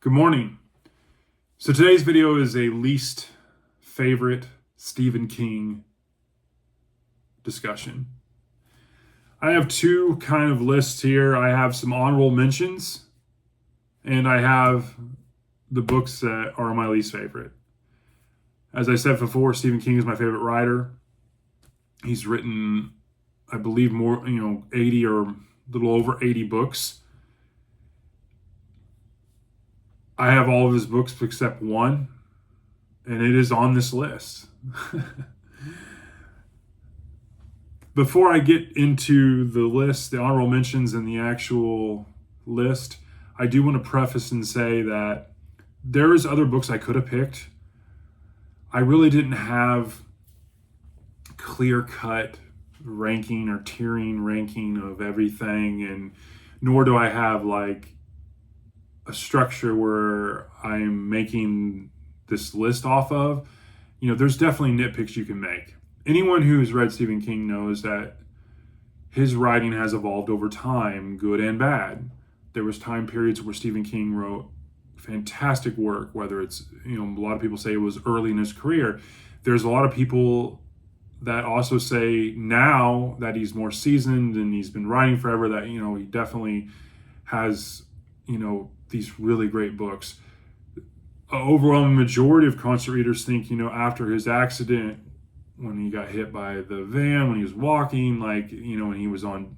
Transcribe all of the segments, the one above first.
Good morning. So today's video is a least favorite Stephen King discussion. I have two kind of lists here. I have some honorable mentions, and I have the books that are my least favorite. As I said before, Stephen King is my favorite writer. He's written, I believe, more, 80 or a little over 80 books. I have all of his books except one, and it is on this list. Before I get into the list, the honorable mentions, and the actual list, I do want to preface and say that there's other books I could have picked. I really didn't have clear-cut ranking or tiering ranking of everything, and nor do I have like a structure where I'm making this list off of. There's definitely nitpicks you can make. Anyone who's read Stephen King knows that his writing has evolved over time, good and bad. There was time periods where Stephen King wrote fantastic work, whether it's, a lot of people say it was early in his career. There's a lot of people that also say now that he's more seasoned and he's been writing forever that, he definitely has, these really great books. An overwhelming majority of concert readers think, after his accident, when he got hit by the van, when he was walking, when he was on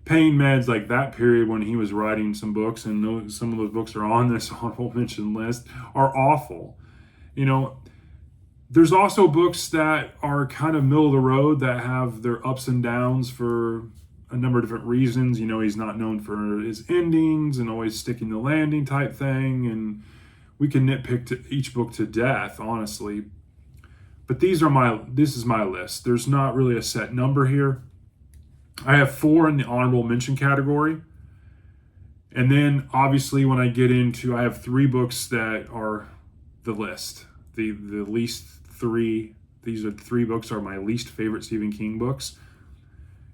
pain meds, like that period when he was writing some books, and some of those books are on this honorable mention list, are awful. There's also books that are kind of middle of the road that have their ups and downs for a number of different reasons. He's not known for his endings and always sticking the landing type thing, and we can nitpick each book to death, honestly. But this is my list. There's not really a set number here. I have 4 in the honorable mention category. And then obviously when I get into, I have 3 books that are the list. The least 3, these are 3 books are my least favorite Stephen King books.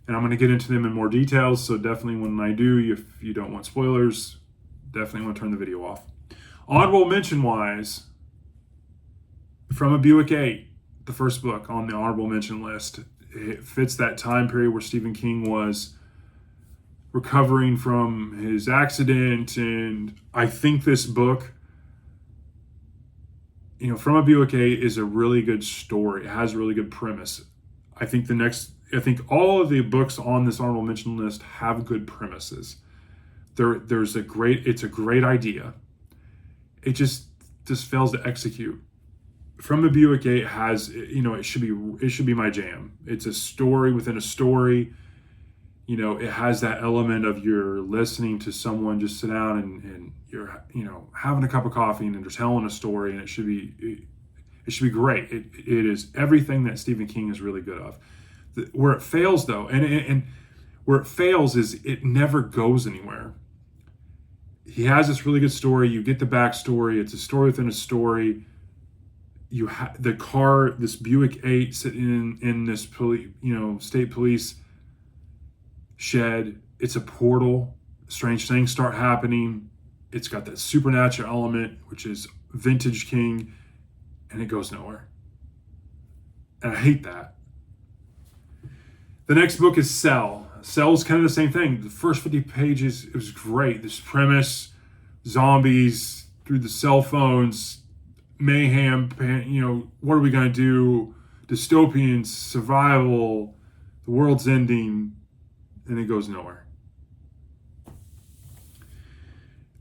And I'm going to get into them in more details, so definitely when I do, if you don't want spoilers, definitely want to turn the video off. Honorable mention-wise, From a Buick 8, the first book on the honorable mention list. It fits that time period where Stephen King was recovering from his accident, and I think this book, From a Buick 8 is a really good story. It has a really good premise. I think all of the books on this honorable mention list have good premises. It's a great idea. It just fails to execute. From a Buick 8 has, it should be my jam. It's a story within a story. It has that element of you're listening to someone just sit down and you're, having a cup of coffee and they're telling a story, and it should be great. It is everything that Stephen King is really good of. Where it fails, though, and where it fails is it never goes anywhere. He has this really good story. You get the backstory. It's a story within a story. You have the car, this Buick 8 sitting in this state police shed. It's a portal. Strange things start happening. It's got that supernatural element, which is vintage King, and it goes nowhere. And I hate that. The next book is Cell. Cell is kind of the same thing. The first 50 pages, it was great. This premise, zombies through the cell phones, mayhem, what are we going to do? Dystopian, survival, the world's ending, and it goes nowhere.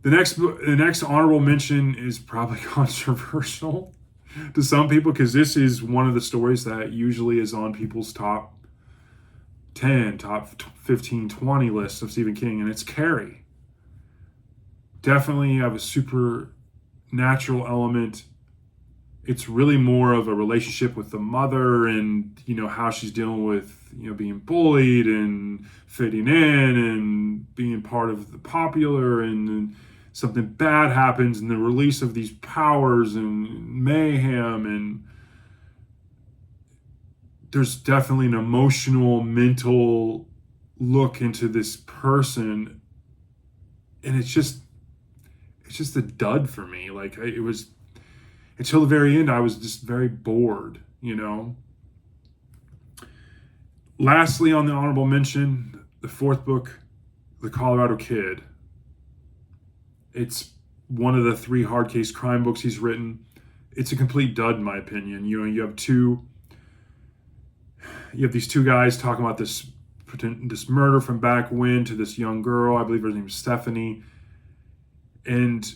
The next honorable mention is probably controversial to some people, because this is one of the stories that usually is on people's top 10, top 15, 20 lists of Stephen King, and it's Carrie. Definitely have a supernatural element. It's really more of a relationship with the mother and, how she's dealing with, being bullied and fitting in and being part of the popular, and something bad happens and the release of these powers and mayhem, and there's definitely an emotional, mental look into this person, and it's it's just a dud for me. Like it was until the very end, I was just very bored, you know. Lastly, on the honorable mention, the fourth book, The Colorado Kid. It's one of the 3 hard case crime books he's written. It's a complete dud in my opinion. You know, you have these 2 guys talking about this murder from back when to this young girl. I believe her name is Stephanie. And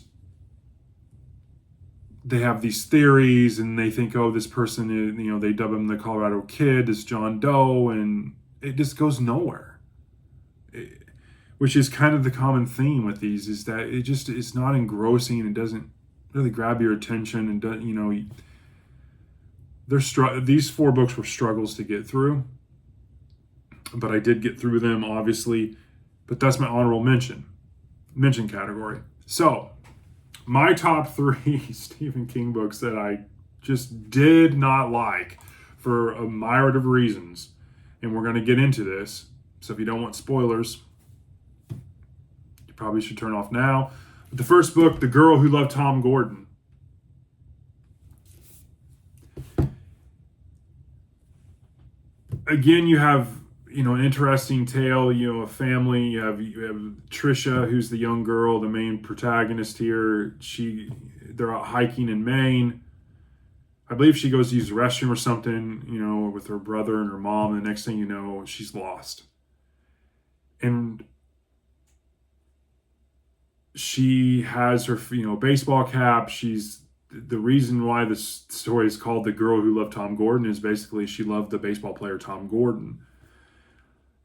they have these theories and they think, oh, this person is, you know, they dub him the Colorado Kid, this John Doe, and it just goes nowhere. Which is kind of the common theme with these, is that it's not engrossing. It doesn't really grab your attention, and you know, these 4 books were struggles to get through, but I did get through them, obviously. But that's my honorable mention category. So my top 3 Stephen King books that I just did not like for a myriad of reasons, and we're going to get into this. So if you don't want spoilers, you probably should turn off now. But the first book, The Girl Who Loved Tom Gordon. Again, you have, you know, an interesting tale, you know, a family. You have Trisha, who's the young girl, the main protagonist here. They're out hiking in Maine. I believe she goes to use the restroom or something, you know, with her brother and her mom. And the next thing you know, she's lost. And she has her, you know, baseball cap. The reason why this story is called The Girl Who Loved Tom Gordon is basically she loved the baseball player Tom Gordon.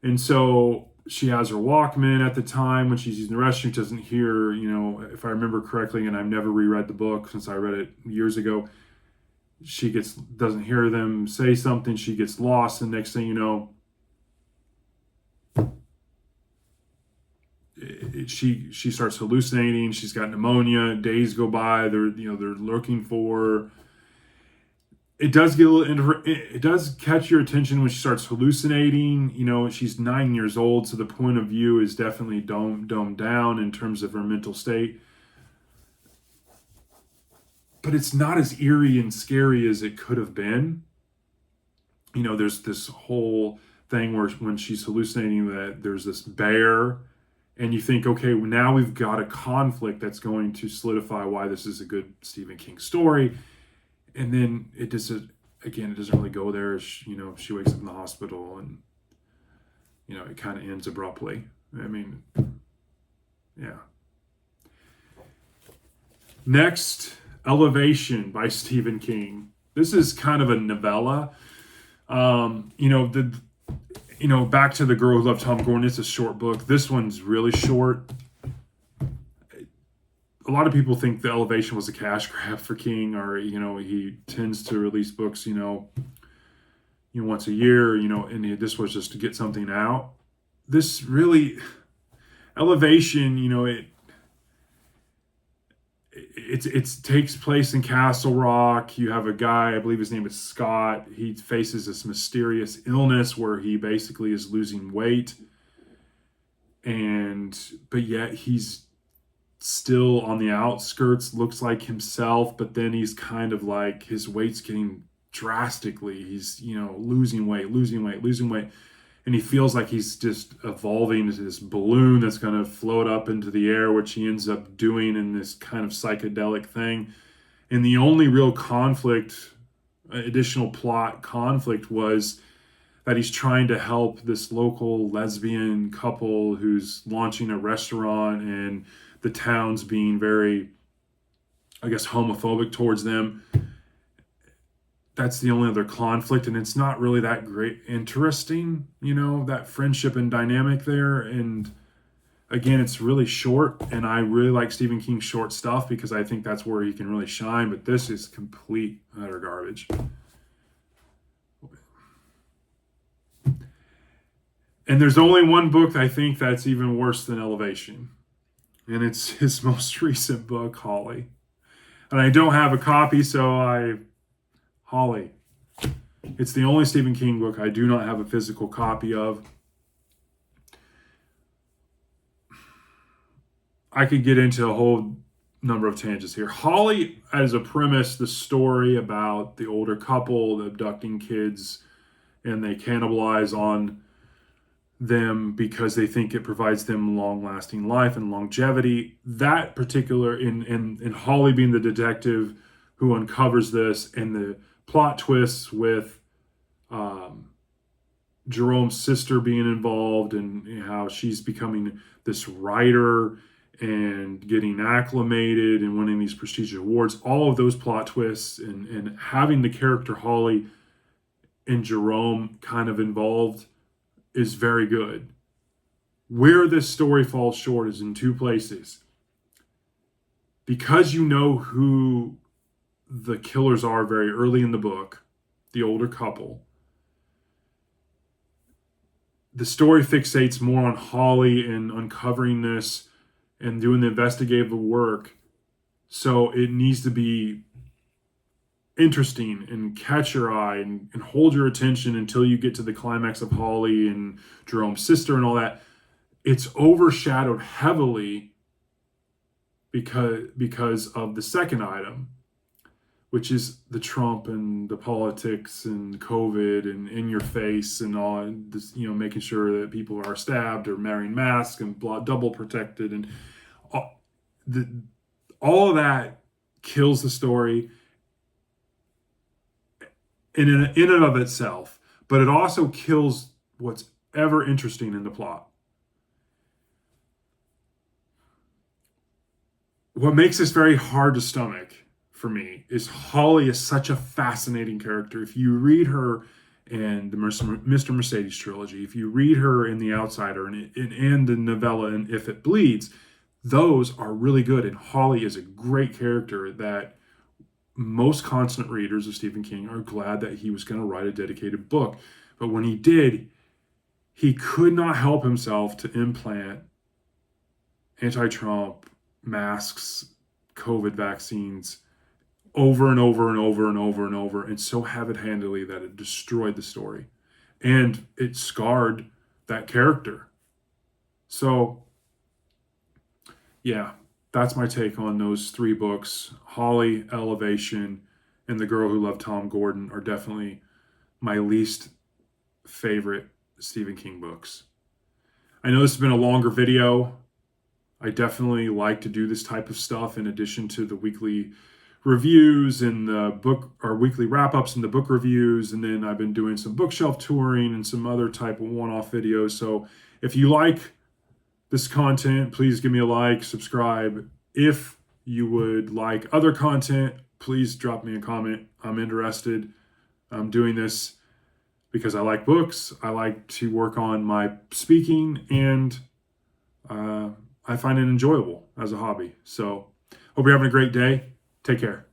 And so she has her Walkman at the time when she's using the restroom, doesn't hear, you know, if I remember correctly, and I've never reread the book since I read it years ago, she doesn't hear them say something, she gets lost, and next thing you know, she starts hallucinating. She's got pneumonia. Days go by. They're looking for her. It does it does catch your attention when she starts hallucinating. You know, she's 9 years old, so the point of view is definitely domed down in terms of her mental state. But it's not as eerie and scary as it could have been. You know, there's this whole thing where when she's hallucinating that there's this bear. And you think, okay, now we've got a conflict that's going to solidify why this is a good Stephen King story. And then it doesn't really go there. She wakes up in the hospital and, you know, it kind of ends abruptly. I mean, yeah. Next, Elevation by Stephen King. This is kind of a novella. Back to The Girl Who Loved Tom Gordon. It's a short book. This one's really short. A lot of people think The Elevation was a cash grab for King, or, you know, he tends to release books, once a year, and this was just to get something out. This really, Elevation, it takes place in Castle Rock. You have a guy, I believe his name is Scott. He faces this mysterious illness where he basically is losing weight, but yet he's still on the outskirts, looks like himself, but then he's kind of like, his weight's getting drastically. He's, losing weight. And he feels like he's just evolving into this balloon that's going to float up into the air, which he ends up doing in this kind of psychedelic thing. And the only real additional plot conflict, was that he's trying to help this local lesbian couple who's launching a restaurant, and the town's being very, I guess, homophobic towards them. That's the only other conflict, and it's not really that great interesting, that friendship and dynamic there. And again, it's really short, and I really like Stephen King's short stuff because I think that's where he can really shine, but this is complete utter garbage. And there's only one book I think that's even worse than Elevation, and it's his most recent book, Holly. And I don't have a copy, so Holly. It's the only Stephen King book I do not have a physical copy of. I could get into a whole number of tangents here. Holly, as a premise, the story about the older couple abducting kids and they cannibalize on them because they think it provides them long-lasting life and longevity. That particular in Holly being the detective who uncovers this, and the plot twists with Jerome's sister being involved and how she's becoming this writer and getting acclimated and winning these prestigious awards. All of those plot twists and having the character Holly and Jerome kind of involved is very good. Where this story falls short is in two places. Because you know who the killers are very early in the book, the older couple, the story fixates more on Holly and uncovering this and doing the investigative work. So it needs to be interesting and catch your eye and hold your attention until you get to the climax of Holly and Jerome's sister and all that. It's overshadowed heavily because of the second item, which is the Trump and the politics and COVID and in your face and all this, making sure that people are stabbed or wearing masks and double protected, and all of that kills the story in and of itself, but it also kills what's ever interesting in the plot. What makes this very hard to stomach for me is Holly is such a fascinating character. If you read her in the Mr. Mercedes trilogy, if you read her in The Outsider and the novella and If It Bleeds, those are really good. And Holly is a great character that most constant readers of Stephen King are glad that he was going to write a dedicated book. But when he did, he could not help himself to implant anti-Trump, masks, COVID vaccines over and over and over and over and over, and so handedly that it destroyed the story. And it scarred that character. So, yeah, that's my take on those three books. Holly, Elevation, and The Girl Who Loved Tom Gordon are definitely my least favorite Stephen King books. I know this has been a longer video. I definitely like to do this type of stuff in addition to the weekly reviews and the book, or weekly wrap-ups and the book reviews. And then I've been doing some bookshelf touring and some other type of one-off videos. So if you like this content, please give me a like, subscribe. If you would like other content, please drop me a comment. I'm interested. I'm doing this because I like books. I like to work on my speaking, and I find it enjoyable as a hobby. So hope you're having a great day. Take care.